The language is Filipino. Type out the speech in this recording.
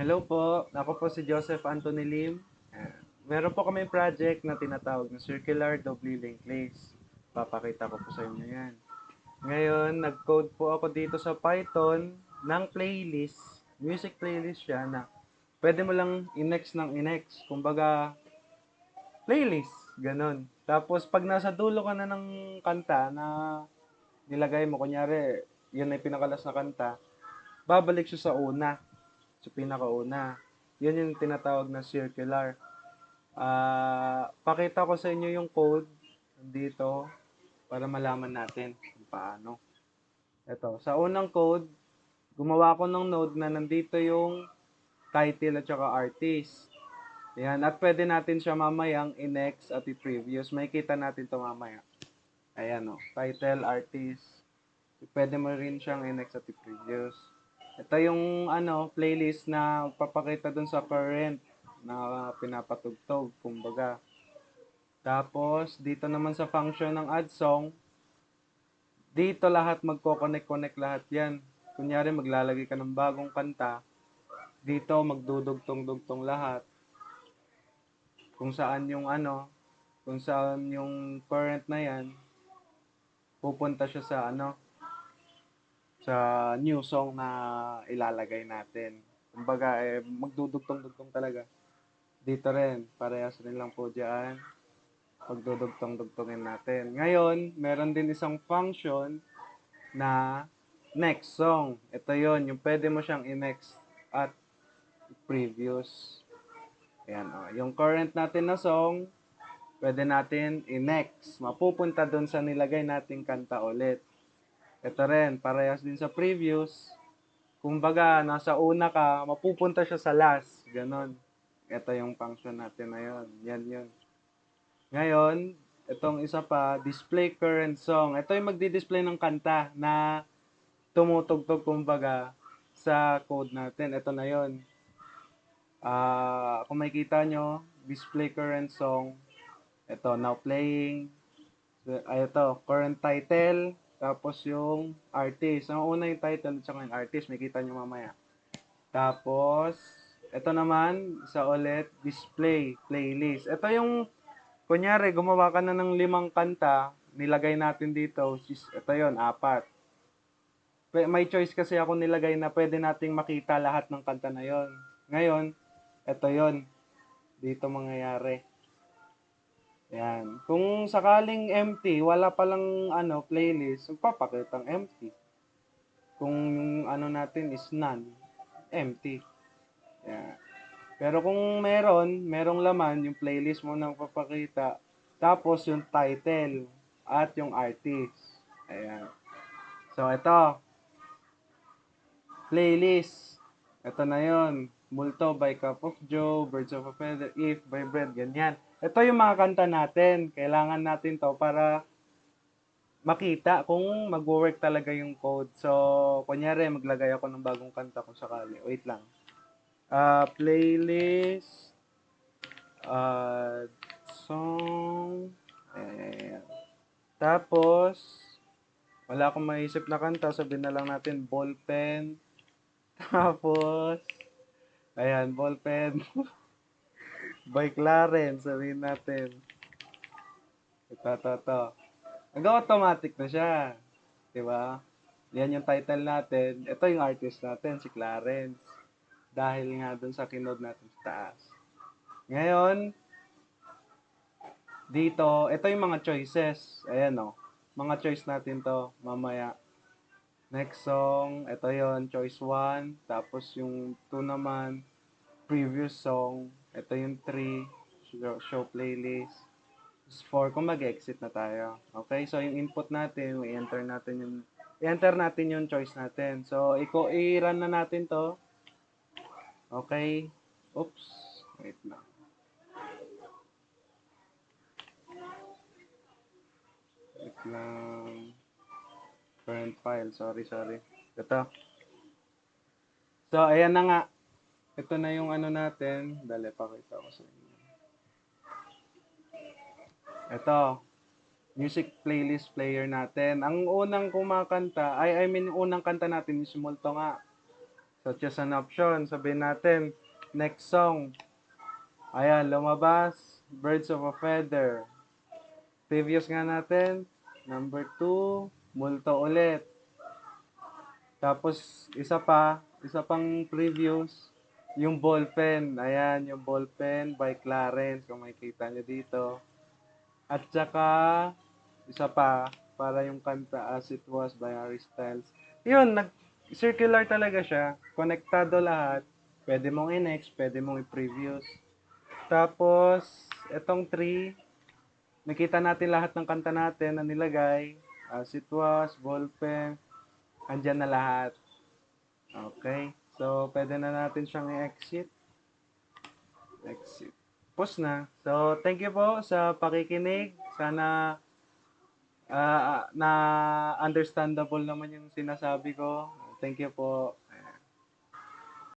Hello po, ako po si Joseph Anthony Lim. Meron po kami project na tinatawag na Circular Doubly Linked List. Papakita ko po sa inyo yan. Ngayon, nag-code po ako dito sa Python ng playlist, music playlist siya na pwede mo lang in-next ng in-next. Kumbaga, playlist, ganon. Tapos, pag nasa dulo ka na ng kanta na nilagay mo, kunyari, yun ay pinakalas na kanta, babalik siya sa una, sa pinakauna. Yun yung tinatawag na circular. Pakita ko sa inyo yung code dito para malaman natin kung paano. Ito, sa unang code, gumawa ko ng node na nandito yung title at saka artist. Yan, at pwede natin siya mamayang i-next at i-previous. Makikita natin to mamaya. Ayan o, title, artist. Pwede mo rin siyang i-next at i-previous. Ito yung playlist na papakita dun sa current na pinapatugtog, kumbaga. Tapos, dito naman sa function ng add song, dito lahat magko-connect-connect lahat yan. Kunyari, maglalagay ka ng bagong kanta, dito magdudugtong-dugtong lahat. Kung saan yung kung saan yung current na yan, pupunta siya sa new song na ilalagay natin. Kumbaga, magdudugtong-dugtong talaga. Dito rin, parehas rin lang po dyan. Pagdudugtong-dugtongin natin. Ngayon, meron din isang function na next song. Ito yon, yung pwede mo siyang i-next at previous. Ayan, oh. Yung current natin na song, pwede natin i-next. Mapupunta doon sa nilagay nating kanta ulit. Ito rin, parehas din sa previous. Kumbaga, nasa una ka, mapupunta siya sa last. Ganon. Ito yung function natin na yun. Yan yun. Ngayon, itong isa pa, display current song. Ito yung magdi-display ng kanta na tumutugtog kumbaga sa code natin. Ito na yon. Kung makikita nyo, display current song. Ito, now playing. Ito, current title. Tapos yung artist. Ang una yung title at saka yung artist. Makikita nyo mamaya. Tapos, ito naman, isa ulit, display, playlist. Ito yung kunyari, gumawa ka na ng 5 kanta, nilagay natin dito, ito yon 4. May choice kasi ako nilagay na pwede nating makita lahat ng kanta na yon. Ngayon, ito yon dito mangyayari. Yan. Kung sakaling empty, wala palang playlist, magpapakitang empty. Kung natin is none, empty. Yan. Pero kung merong laman, yung playlist mo nang papakita, tapos yung title at yung artist. Ayan. So, ito, playlist. Ito na yon. Multo by Cup of Joe, Birds of a Feather, If by Bread, ganyan. Ito yung mga kanta natin. Kailangan natin to para makita kung mag-work talaga yung code. So, kunyari, maglagay ako ng bagong kanta kung sakali. Wait lang. Playlist, song, ayan. Tapos, wala akong maisip na kanta, sabihin na lang natin ballpen. Tapos, ayan, ballpen. By Clarence, sabihin natin. Ito. Nag-automatic na siya. Diba? Yan yung title natin. Ito yung artist natin, si Clarence. Dahil nga dun sa kinode natin sa taas. Ngayon, dito, ito yung mga choices. Ayan o. Mga choice natin to mamaya. Next song, ito yon choice 1. Tapos yung 2 naman, previous song. Ito yung 3, show playlist. 4, kung mag-exit na tayo. Okay, so yung input natin, i-enter natin yung choice natin. So, i-run na natin to. Okay. Oops. Wait lang. Wait lang. Current file. Sorry. Ito. So, ayan na nga. Ito na yung natin. Dali, pakita ko sa inyo. Ito. Music playlist player natin. Ang unang kumakanta, I mean, unang kanta natin is Multo nga. So, choose an option. Sabihin natin, next song. Ayan, lumabas. Birds of a Feather. Previous nga natin. Number 2, Multo ulit. Tapos, isa pang previous, yung ballpen. Ayan, yung ballpen by Clarence, kung makikita nyo dito. At saka, isa pa, para yung kanta As It Was by Harry Styles. Yun, circular talaga siya. Konektado lahat. Pwede mong i-next, pwede mong i-previous. Tapos, etong 3, nakita natin lahat ng kanta natin na nilagay. As It Was, ballpen, andyan na lahat. Okay. So, pwede na natin siyang i-exit. Exit. Pause na. So, thank you po sa pakikinig. Sana na understandable naman yung sinasabi ko. Thank you po.